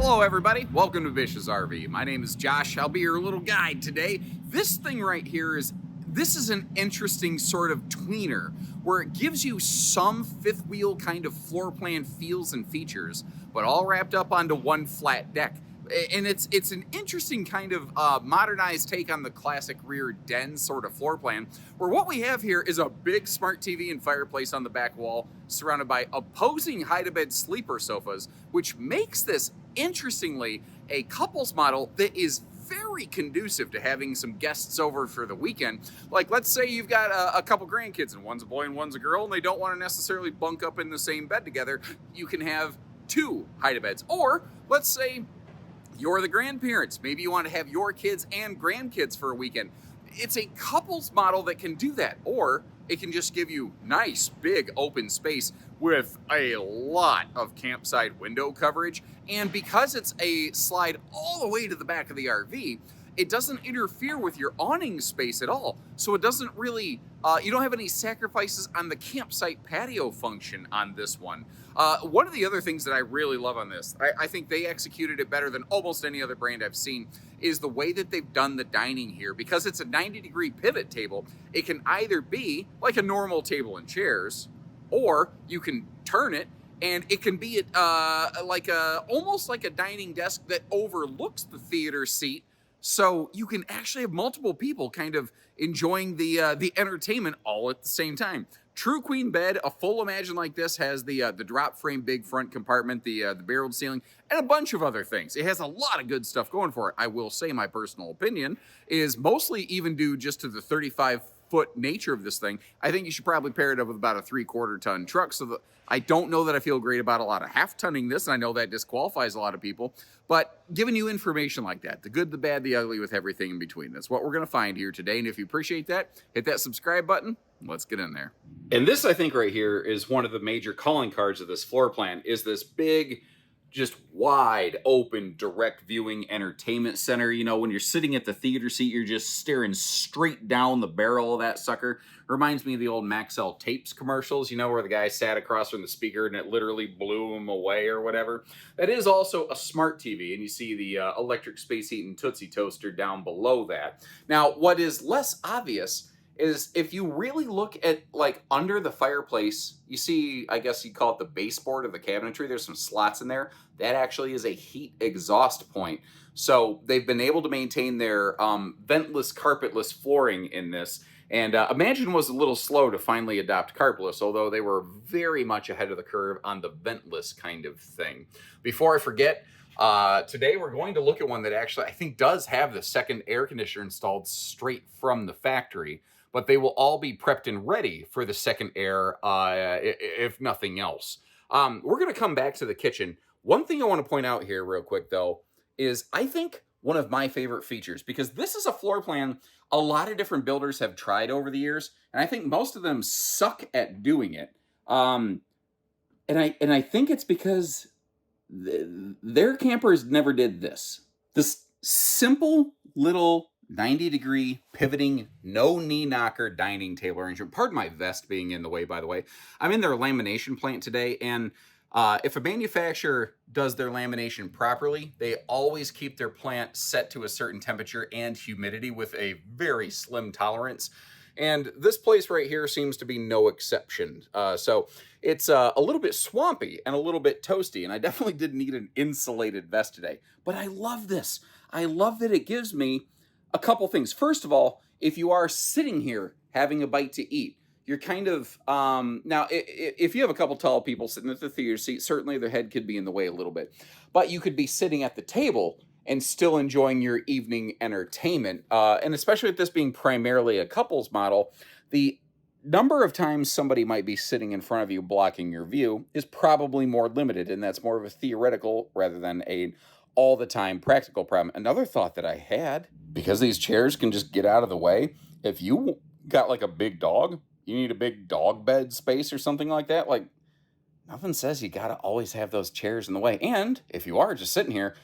Hello everybody, welcome to Bish's RV. My name is Josh, I'll be your little guide today. This thing right here is an interesting sort of tweener where it gives you some fifth wheel kind of floor plan feels and features, but all wrapped up onto one flat deck. And it's an interesting kind of modernized take on the classic rear den sort of floor plan, where what we have here is a big smart TV and fireplace on the back wall, surrounded by opposing hide-a-bed sleeper sofas, which makes this, interestingly, a couples model that is very conducive to having some guests over for the weekend. Like, let's say you've got a couple grandkids and one's a boy and one's a girl, and they don't want to necessarily bunk up in the same bed together. You can have two hide-a-beds. Or let's say you're the grandparents. Maybe you want to have your kids and grandkids for a weekend. It's a couples model that can do that. Or it can just give you nice, big, open space with a lot of campsite window coverage. And because it's a slide all the way to the back of the RV, it doesn't interfere with your awning space at all. So it doesn't really, you don't have any sacrifices on the campsite patio function on this one. One of the other things that I really love on this, I think they executed it better than almost any other brand I've seen, is the way that they've done the dining here. Because it's a 90-degree pivot table, it can either be like a normal table and chairs, or you can turn it and it can be almost like a dining desk that overlooks the theater seat. So you can actually have multiple people kind of enjoying the entertainment all at the same time. True queen bed, a full Imagine like this has the drop frame big front compartment, the barreled ceiling, and a bunch of other things. It has a lot of good stuff going for it. I will say my personal opinion is mostly even due just to the 35-foot nature of this thing. I think you should probably pair it up with about a 3/4 ton truck. So I don't know that I feel great about a lot of half-tonning this, and I know that disqualifies a lot of people, but giving you information like that, the good, the bad, the ugly, with everything in between, that's what we're going to find here today. And if you appreciate that, hit that subscribe button. Let's get in there. And this, I think, right here is one of the major calling cards of this floor plan, is this big, just wide open direct viewing entertainment center. You know, when you're sitting at the theater seat, you're just staring straight down the barrel of that sucker. Reminds me of the old Maxell tapes commercials, you know, where the guy sat across from the speaker and it literally blew him away or whatever. That is also a smart TV, and you see the electric space heat and Tootsie Toaster down below that. Now, what is less obvious is if you really look at, like, under the fireplace, you see, I guess you call it the baseboard of the cabinetry. There's some slots in there. That actually is a heat exhaust point. So they've been able to maintain their ventless, carpetless flooring in this. And Imagine was a little slow to finally adopt carpetless, although they were very much ahead of the curve on the ventless kind of thing. Before I forget, today we're going to look at one that actually I think does have the second air conditioner installed straight from the factory, but they will all be prepped and ready for the second air, if nothing else. We're going to come back to the kitchen. One thing I want to point out here real quick, though, is I think one of my favorite features, because this is a floor plan a lot of different builders have tried over the years, and I think most of them suck at doing it. And I think it's because their campers never did this. This simple little 90-degree pivoting, no knee knocker dining table arrangement. Pardon my vest being in the way, by the way. I'm in their lamination plant today, and if a manufacturer does their lamination properly, they always keep their plant set to a certain temperature and humidity with a very slim tolerance. And this place right here seems to be no exception. So it's a little bit swampy and a little bit toasty, and I definitely did need an insulated vest today. But I love this. I love that it gives me a couple things. First of all, if you are sitting here having a bite to eat, you're kind of, now, if you have a couple tall people sitting at the theater seat, certainly their head could be in the way a little bit. But you could be sitting at the table and still enjoying your evening entertainment. And especially with this being primarily a couples model, the number of times somebody might be sitting in front of you blocking your view is probably more limited, and that's more of a theoretical rather than a all-the-time practical problem. Another thought that I had, because these chairs can just get out of the way, if you got like a big dog, you need a big dog bed space or something like that, like, nothing says you gotta always have those chairs in the way. And if you are just sitting here,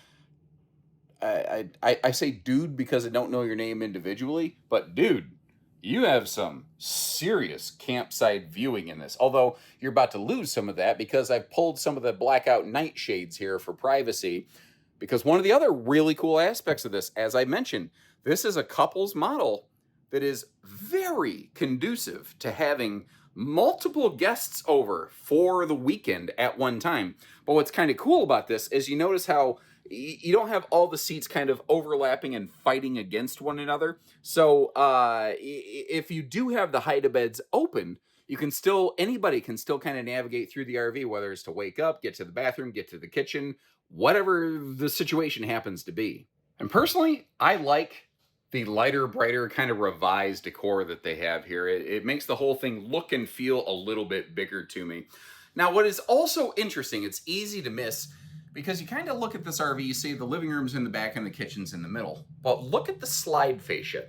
I say dude because I don't know your name individually, but dude, you have some serious campsite viewing in this. Although you're about to lose some of that because I've pulled some of the blackout night shades here for privacy, Because one of the other really cool aspects of this, as I mentioned, this is a couples model that is very conducive to having multiple guests over for the weekend at one time. But what's kind of cool about this is you notice how you don't have all the seats kind of overlapping and fighting against one another. So if you do have the hide-a-beds open, you can still, anybody can still kind of navigate through the RV, whether it's to wake up, get to the bathroom, get to the kitchen, whatever the situation happens to be. And personally, I like the lighter, brighter, kind of revised decor that they have here. It makes the whole thing look and feel a little bit bigger to me. Now, what is also interesting, it's easy to miss, because you kind of look at this RV, you see the living room's in the back and the kitchen's in the middle. But look at the slide fascia.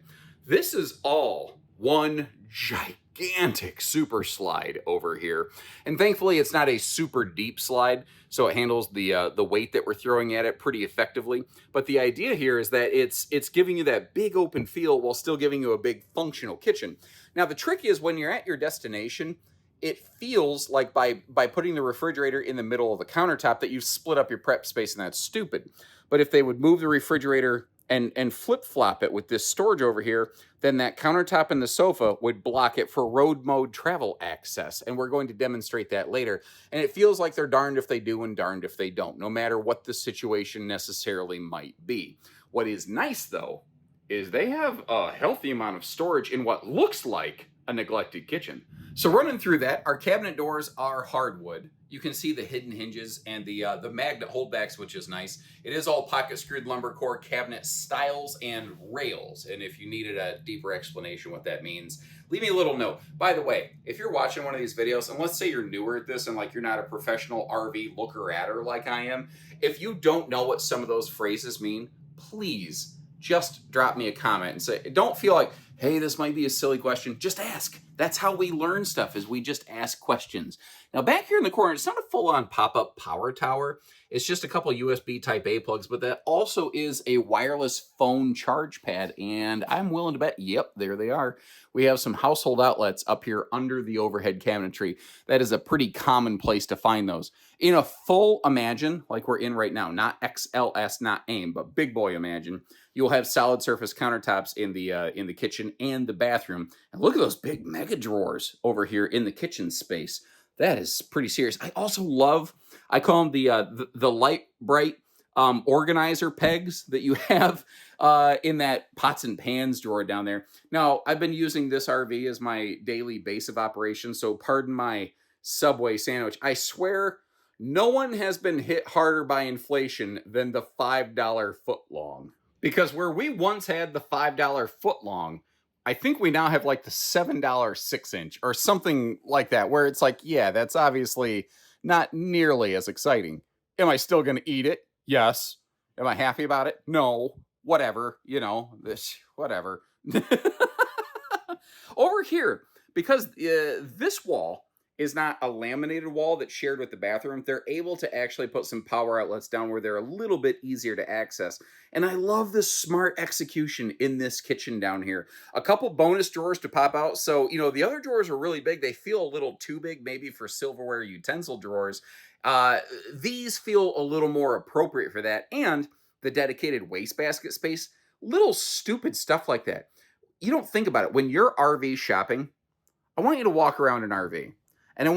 This is all one gigantic super slide over here. And thankfully, it's not a super deep slide, so it handles the weight that we're throwing at it pretty effectively. But the idea here is that it's giving you that big open feel while still giving you a big functional kitchen. Now, the trick is when you're at your destination, it feels like by putting the refrigerator in the middle of the countertop that you've split up your prep space, and that's stupid. But if they would move the refrigerator and flip-flop it with this storage over here, then that countertop and the sofa would block it for road mode travel access. And we're going to demonstrate that later. And it feels like they're darned if they do and darned if they don't, no matter what the situation necessarily might be. What is nice, though, is they have a healthy amount of storage in what looks like a neglected kitchen. So running through that, our cabinet doors are hardwood. You can see the hidden hinges and the magnet holdbacks, which is nice. It is all pocket screwed lumber core cabinet styles and rails. And if you needed a deeper explanation what that means, leave me a little note. By the way, if you're watching one of these videos, and let's say you're newer at this and like you're not a professional RV looker-atter like I am, if you don't know what some of those phrases mean, please just drop me a comment and say, don't feel like, hey, this might be a silly question. Just ask. That's how we learn stuff, is we just ask questions. Now, back here in the corner, it's not a full-on pop-up power tower. It's just a couple USB Type-A plugs, but that also is a wireless phone charge pad, and I'm willing to bet, yep, there they are. We have some household outlets up here under the overhead cabinetry. That is a pretty common place to find those. In a full Imagine, like we're in right now, not XLS, not AIM, but big boy Imagine, you'll have solid surface countertops in the kitchen and the bathroom. And look at those big mega drawers over here in the kitchen space. That is pretty serious. I also love, I call them the light bright organizer pegs that you have in that pots and pans drawer down there. Now, I've been using this RV as my daily base of operations, so pardon my Subway sandwich. I swear no one has been hit harder by inflation than the $5 footlong. Because where we once had the $5 footlong, I think we now have like the $7 6-inch or something like that, where it's like, yeah, that's obviously not nearly as exciting. Am I still going to eat it? Yes. Am I happy about it? No. Whatever. You know, this, whatever. Over here, because this wall is not a laminated wall that's shared with the bathroom, they're able to actually put some power outlets down where they're a little bit easier to access. And I love the smart execution in this kitchen down here. A couple bonus drawers to pop out. So, you know, the other drawers are really big. They feel a little too big, maybe for silverware utensil drawers. These feel a little more appropriate for that. And the dedicated wastebasket space, little stupid stuff like that. You don't think about it. When you're RV shopping, I want you to walk around an RV. And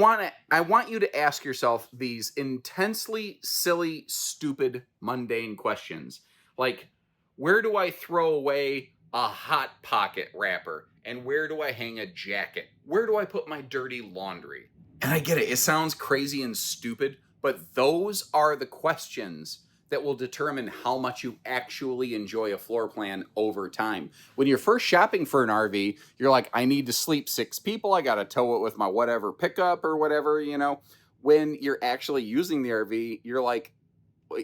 I want you to ask yourself these intensely silly, stupid, mundane questions. Like, where do I throw away a Hot Pocket wrapper? And where do I hang a jacket? Where do I put my dirty laundry? And I get it. It sounds crazy and stupid, but those are the questions that will determine how much you actually enjoy a floor plan over time. When you're first shopping for an RV, you're like, I need to sleep 6 people. I got to tow it with my whatever pickup or whatever, you know. When you're actually using the RV, you're like,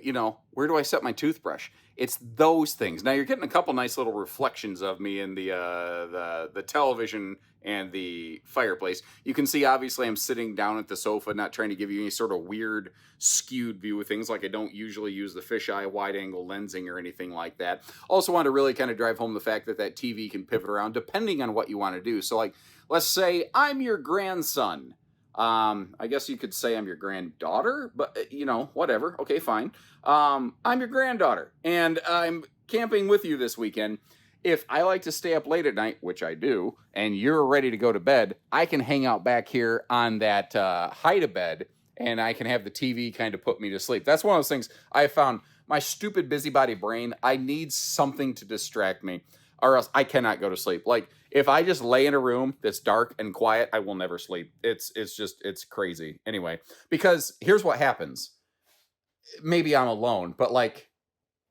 you know, where do I set my toothbrush? It's those things. Now you're getting a couple nice little reflections of me in the television and the fireplace. You can see, obviously, I'm sitting down at the sofa, not trying to give you any sort of weird skewed view of things. Like I don't usually use the fisheye wide angle lensing or anything like that. Also want to really kind of drive home the fact that that TV can pivot around depending on what you want to do. So like, let's say I'm your grandson. I guess you could say I'm your granddaughter, but you know, whatever. Okay, fine. I'm your granddaughter, and I'm camping with you this weekend. If I like to stay up late at night, which I do, and you're ready to go to bed, I can hang out back here on that hide-a-bed, and I can have the TV kind of put me to sleep. That's one of those things I found. My stupid busybody brain, I need something to distract me, or else I cannot go to sleep. Like, if I just lay in a room that's dark and quiet, I will never sleep. It's crazy. Anyway, because here's what happens. Maybe I'm alone, but like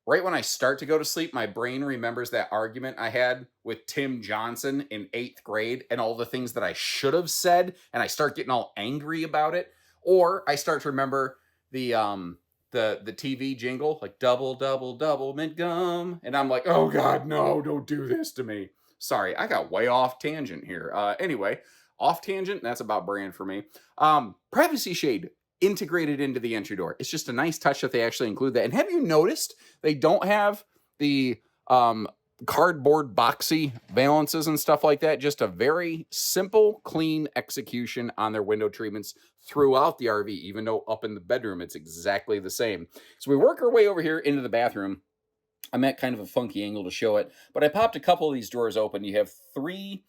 right when I start to go to sleep, my brain remembers that argument I had with Tim Johnson in 8th grade and all the things that I should have said, and I start getting all angry about it. Or I start to remember the TV jingle, like double, double, double mint gum. And I'm like, oh God, no, don't do this to me. Sorry, I got way off tangent here. Anyway, off tangent, that's about brand for me. Privacy shade integrated into the entry door. It's just a nice touch that they actually include that. And have you noticed they don't have the cardboard boxy valances and stuff like that? Just a very simple, clean execution on their window treatments throughout the RV, even though up in the bedroom, it's exactly the same. So we work our way over here into the bathroom. I'm at kind of a funky angle to show it, but I popped a couple of these drawers open. You have 3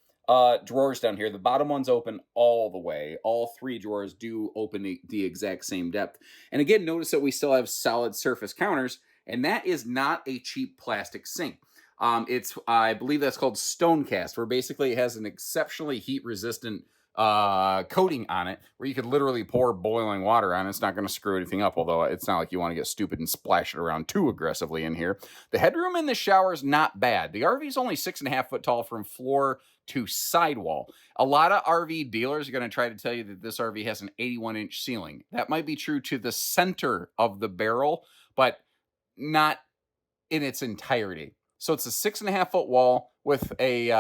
drawers down here. The bottom one's open all the way. All 3 drawers do open the exact same depth. And again, notice that we still have solid surface counters, and that is not a cheap plastic sink. It's, I believe that's called stone cast, where basically it has an exceptionally heat resistant coating on it, where you could literally pour boiling water on it. It's not going to screw anything up, although it's not like you want to get stupid and splash it around too aggressively in here. The headroom in the shower is not bad. The RV is only 6.5 foot tall from floor to sidewall. A lot of RV dealers are going to try to tell you that this RV has an 81-inch ceiling. That might be true to the center of the barrel, but not in its entirety. So it's a 6.5 foot wall with a,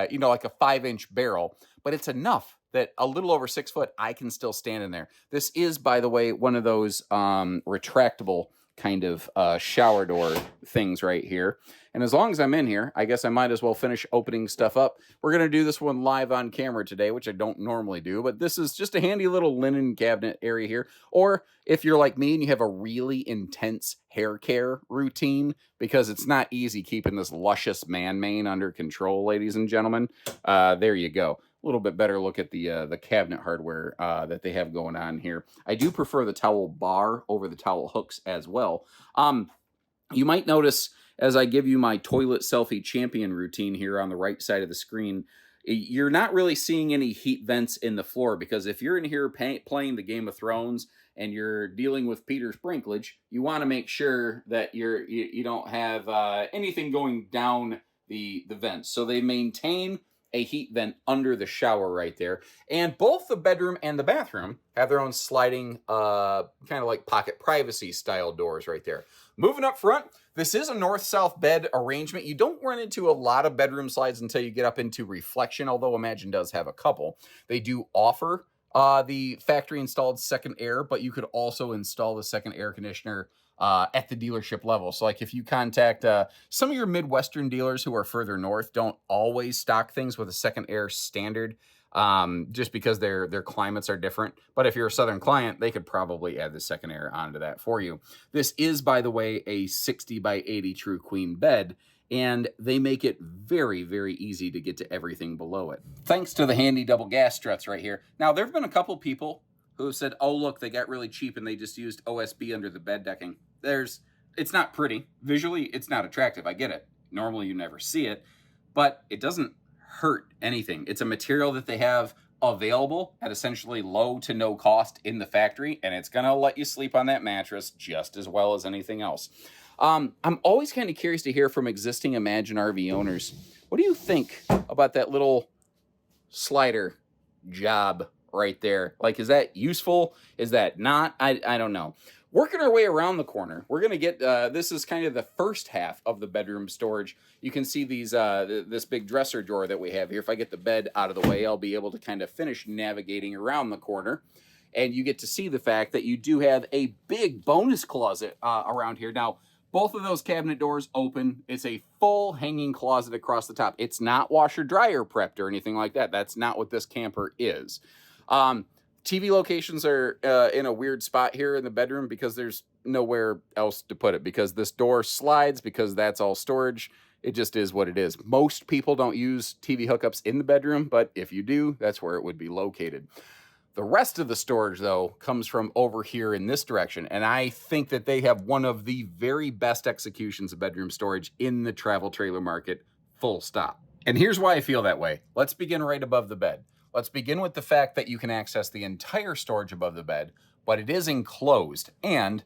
like a 5-inch barrel, but it's enough that a little over 6 foot, I can still stand in there. This is, by the way, one of those retractable kind of shower door things right here. And as long as I'm in here, I guess I might as well finish opening stuff up. We're going to do this one live on camera today, which I don't normally do, but this is just a handy little linen cabinet area here. Or if you're like me and you have a really intense hair care routine, because it's not easy keeping this luscious man mane under control, ladies and gentlemen, there you go. A little bit better look at the cabinet hardware that they have going on here. I do prefer the towel bar over the towel hooks as well. You might notice as I give you my toilet selfie champion routine here on the right side of the screen, you're not really seeing any heat vents in the floor, because if you're in here playing the Game of Thrones and you're dealing with Peter Sprinklage, you want to make sure that you don't have anything going down the vents. So they maintain a heat vent under the shower right there. And both the bedroom and the bathroom have their own sliding, kind of like pocket privacy style doors right there. Moving up front, this is a north-south bed arrangement. You don't run into a lot of bedroom slides until you get up into reflection, although Imagine does have a couple. They do offer the factory installed second air, but you could also install the second air conditioner at the dealership level. So like if you contact some of your Midwestern dealers who are further north, don't always stock things with a second air standard, just because their climates are different. But if you're a Southern client, they could probably add the second air onto that for you. This is, by the way, a 60 by 80 true queen bed, and they make it very, very easy to get to everything below it, thanks to the handy double gas struts right here. Now, there have been a couple people who have said, oh, look, they got really cheap and they just used OSB under the bed decking. It's not pretty. Visually, it's not attractive. I get it. Normally, you never see it, but it doesn't hurt anything. It's a material that they have available at essentially low to no cost in the factory, and it's going to let you sleep on that mattress just as well as anything else. I'm always kind of curious to hear from existing Imagine RV owners. What do you think about that little slider job right there? Like, is that useful? Is that not? I don't know. Working our way around the corner, we're going to get, this is kind of the first half of the bedroom storage. You can see these this big dresser drawer that we have here. If I get the bed out of the way, I'll be able to kind of finish navigating around the corner. And you get to see the fact that you do have a big bonus closet around here. Now, both of those cabinet doors open. It's a full hanging closet across the top. It's not washer dryer prepped or anything like that. That's not what this camper is. TV locations are in a weird spot here in the bedroom because there's nowhere else to put it, because this door slides, because that's all storage. It just is what it is. Most people don't use TV hookups in the bedroom, but if you do, that's where it would be located. The rest of the storage, though, comes from over here in this direction, and I think that they have one of the very best executions of bedroom storage in the travel trailer market, full stop. And here's why I feel that way. Let's begin right above the bed. Let's begin with the fact that you can access the entire storage above the bed, but it is enclosed, and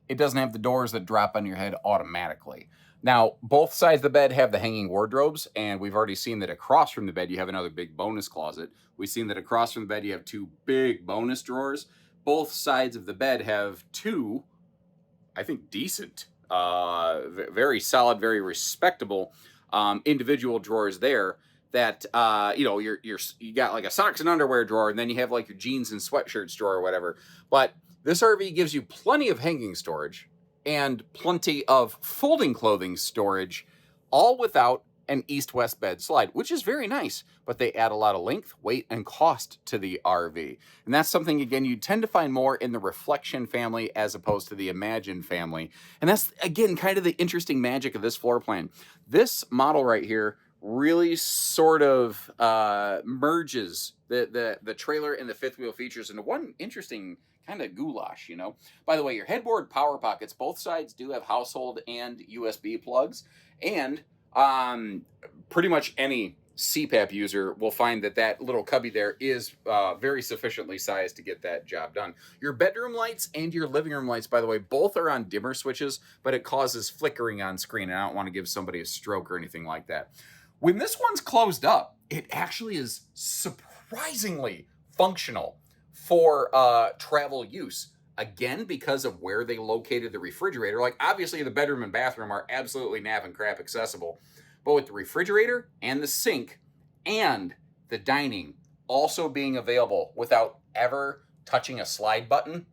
it doesn't have the doors that drop on your head automatically. Now, both sides of the bed have the hanging wardrobes, and we've already seen that across from the bed, you have another big bonus closet. We've seen that across from the bed, you have two big bonus drawers. Both sides of the bed have two, I think, decent, very solid, very respectable individual drawers there that, you got like a socks and underwear drawer, and then you have like your jeans and sweatshirts drawer or whatever. But this RV gives you plenty of hanging storage and plenty of folding clothing storage, all without an east-west bed slide, which is very nice, but they add a lot of length, weight, and cost to the RV. And that's something, again, you tend to find more in the Reflection family as opposed to the Imagine family. And that's, again, kind of the interesting magic of this floor plan. This model right here really sort of merges the trailer and the fifth wheel features into one interesting kind of goulash, you know. By the way, your headboard power pockets, both sides do have household and USB plugs, and pretty much any CPAP user will find that that little cubby there is very sufficiently sized to get that job done. Your bedroom lights and your living room lights, by the way, both are on dimmer switches, but it causes flickering on screen, and I don't want to give somebody a stroke or anything like that. When this one's closed up, it actually is surprisingly functional for travel use. Again, because of where they located the refrigerator. Like, obviously the bedroom and bathroom are absolutely nav and crap accessible, but with the refrigerator and the sink and the dining also being available without ever touching a slide button,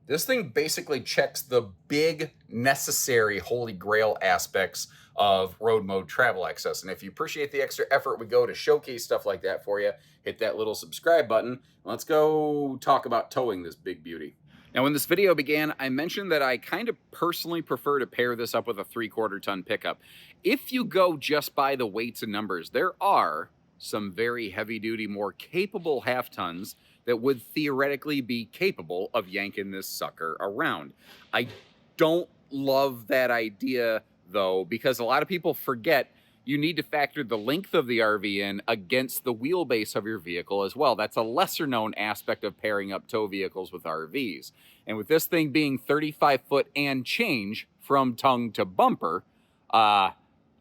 this thing basically checks the big necessary holy grail aspects of road mode travel access. And if you appreciate the extra effort we go to showcase stuff like that for you, hit that little subscribe button. Let's go talk about towing this big beauty. Now, when this video began, I mentioned that I kind of personally prefer to pair this up with a 3/4 ton pickup. If you go just by the weights and numbers, there are some very heavy duty, more capable half tons that would theoretically be capable of yanking this sucker around. I don't love that idea, though, because a lot of people forget you need to factor the length of the RV in against the wheelbase of your vehicle as well. That's a lesser known aspect of pairing up tow vehicles with RVs. And with this thing being 35 foot and change from tongue to bumper,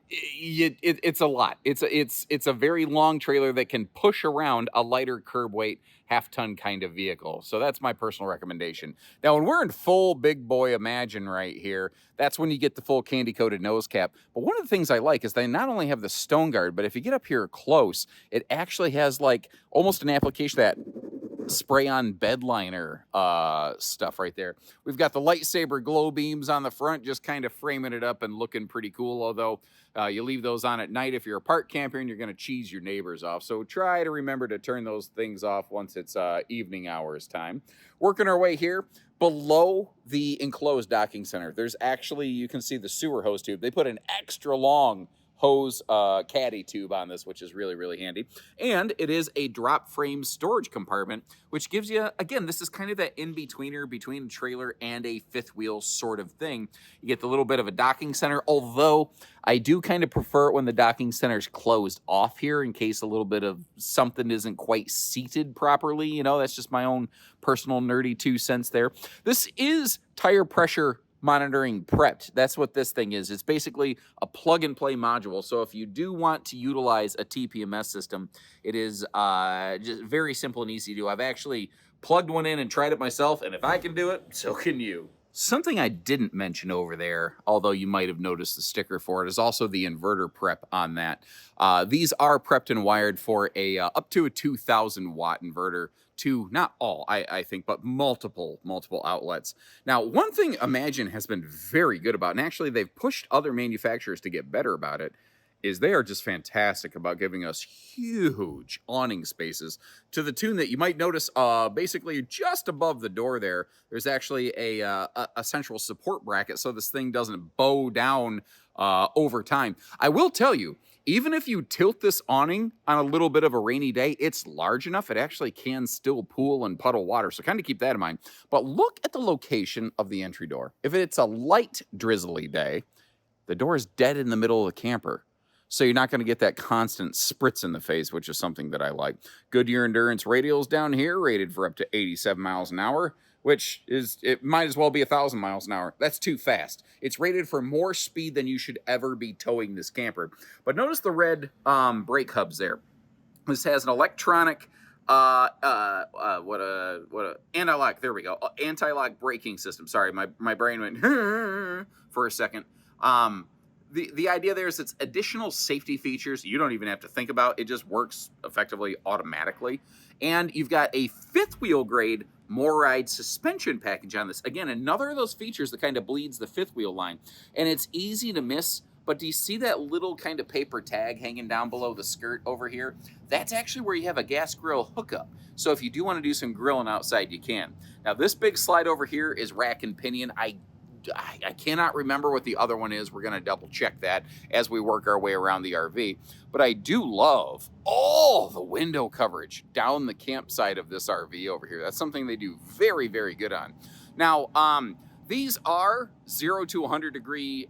it's a lot. It's a very long trailer that can push around a lighter curb weight half-ton kind of vehicle. So that's my personal recommendation. Now, when we're in full big boy Imagine right here, that's when you get the full candy-coated nose cap. But one of the things I like is they not only have the stone guard, but if you get up here close, it actually has like almost an application that spray-on bed liner stuff right there. We've got the lightsaber glow beams on the front, just kind of framing it up and looking pretty cool, although you leave those on at night if you're a park camper and you're going to cheese your neighbors off. So try to remember to turn those things off once it's evening hours time. Working our way here. Below the enclosed docking center, there's actually, you can see the sewer hose tube. They put an extra long hose caddy tube on this, which is really, really handy. And it is a drop frame storage compartment, which gives you, again, this is kind of that in-betweener between a trailer and a fifth wheel sort of thing. You get the little bit of a docking center, although I do kind of prefer it when the docking center is closed off here in case a little bit of something isn't quite seated properly. You know, that's just my own personal nerdy 2 cents there. This is tire pressure monitoring prepped. That's what this thing is. It's basically a plug-and-play module. So if you do want to utilize a TPMS system, it is just very simple and easy to do. I've actually plugged one in and tried it myself, and if I can do it, so can you. Something I didn't mention over there, although you might have noticed the sticker for it, is also the inverter prep on that. These are prepped and wired for a up to a 2,000 watt inverter to not all, I think, but multiple outlets. Now, one thing Imagine has been very good about, and actually they've pushed other manufacturers to get better about it, is they are just fantastic about giving us huge awning spaces to the tune that you might notice basically just above the door there, there's actually a central support bracket so this thing doesn't bow down over time. I will tell you, even if you tilt this awning on a little bit of a rainy day, it's large enough it actually can still pool and puddle water. So kind of keep that in mind. But look at the location of the entry door. If it's a light drizzly day, the door is dead in the middle of the camper. So you're not going to get that constant spritz in the face, which is something that I like. Goodyear Endurance radials down here, rated for up to 87 miles an hour, which is, it might as well be 1,000 miles an hour. That's too fast. It's rated for more speed than you should ever be towing this camper. But notice the red brake hubs there. This has an electronic anti-lock, there we go. Anti-lock braking system. Sorry, my brain went for a second. The idea there is it's additional safety features you don't even have to think about. It just works effectively automatically. And you've got a fifth wheel grade MORryde suspension package on this. Again, another of those features that kind of bleeds the fifth wheel line. And it's easy to miss, but do you see that little kind of paper tag hanging down below the skirt over here? That's actually where you have a gas grill hookup. So if you do want to do some grilling outside, you can. Now this big slide over here is rack and pinion. I cannot remember what the other one is. We're going to double check that as we work our way around the RV. But I do love all the window coverage down the campsite of this RV over here. That's something they do very, very good on. Now, these are 0 to 100 degree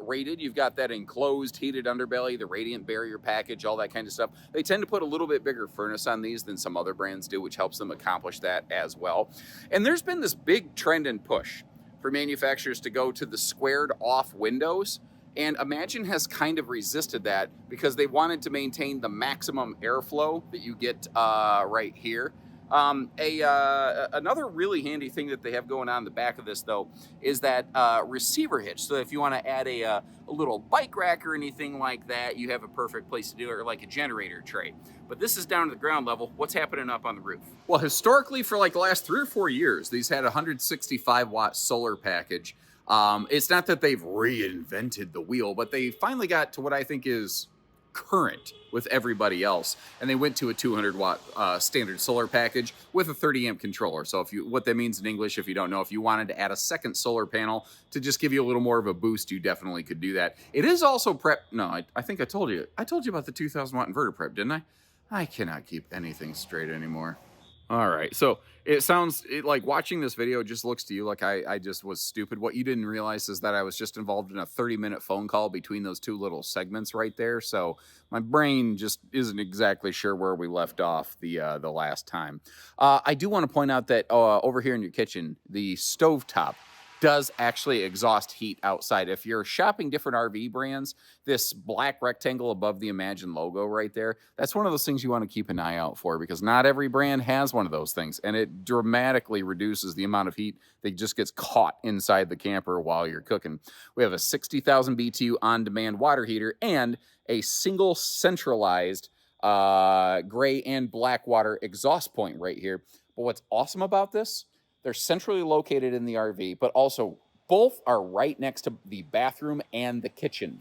rated. You've got that enclosed heated underbelly, the radiant barrier package, all that kind of stuff. They tend to put a little bit bigger furnace on these than some other brands do, which helps them accomplish that as well. And there's been this big trend and push for manufacturers to go to the squared off windows. And Imagine has kind of resisted that because they wanted to maintain the maximum airflow that you get right here. Another really handy thing that they have going on in the back of this, though, is that receiver hitch. So if you want to add a little bike rack or anything like that, you have a perfect place to do it, or like a generator tray. But this is down to the ground level. What's happening up on the roof? Well, historically, for like the last 3 or 4 years, these had a 165-watt solar package. It's not that they've reinvented the wheel, but they finally got to what I think is current with everybody else, and they went to a 200-watt standard solar package with a 30-amp controller. So what that means in English, if you don't know, if you wanted to add a second solar panel to just give you a little more of a boost, you definitely could do that. It is also prep. No, I think I told you about the 2,000-watt inverter prep, didn't I? I cannot keep anything straight anymore. All right, so it sounds like watching this video just looks to you like I just was stupid. What you didn't realize is that I was just involved in a 30-minute phone call between those two little segments right there. So my brain just isn't exactly sure where we left off the last time. I do want to point out that over here in your kitchen, the stovetop does actually exhaust heat outside. If you're shopping different RV brands, this black rectangle above the Imagine logo right there, that's one of those things you want to keep an eye out for, because not every brand has one of those things, and it dramatically reduces the amount of heat that just gets caught inside the camper while you're cooking. We have a 60,000 BTU on-demand water heater and a single centralized gray and black water exhaust point right here. But what's awesome about this, they're centrally located in the RV, but also both are right next to the bathroom and the kitchen.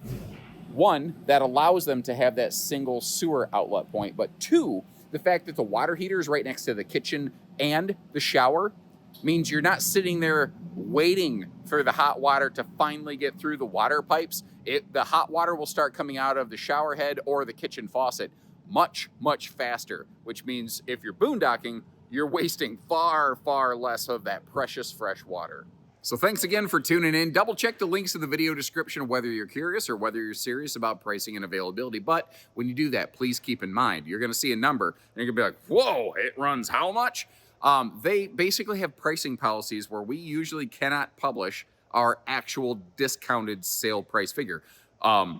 One, that allows them to have that single sewer outlet point, but two, the fact that the water heater is right next to the kitchen and the shower means you're not sitting there waiting for the hot water to finally get through the water pipes. The hot water will start coming out of the shower head or the kitchen faucet much, much faster, which means if you're boondocking, you're wasting far, far less of that precious fresh water. So thanks again for tuning in. Double check the links in the video description whether you're curious or whether you're serious about pricing and availability. But when you do that, please keep in mind, you're gonna see a number and you're gonna be like, whoa, it runs how much? They basically have pricing policies where we usually cannot publish our actual discounted sale price figure.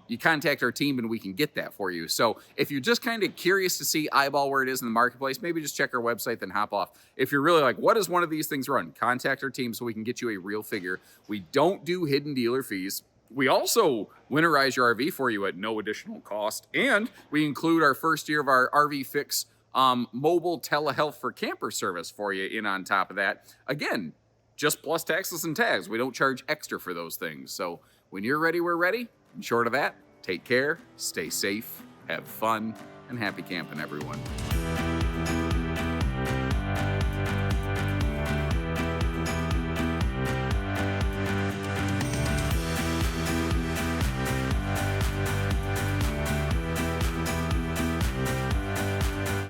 You contact our team and we can get that for you. So if you're just kind of curious to see eyeball where it is in the marketplace, maybe just check our website, then hop off. If you're really like, what does one of these things run? Contact our team so we can get you a real figure. We don't do hidden dealer fees. We also winterize your RV for you at no additional cost. And we include our first year of our RV Fix mobile telehealth for camper service for you in on top of that. Again, just plus taxes and tags. We don't charge extra for those things. So when you're ready, we're ready. And short of that, Take care, stay safe, have fun, and happy camping, everyone.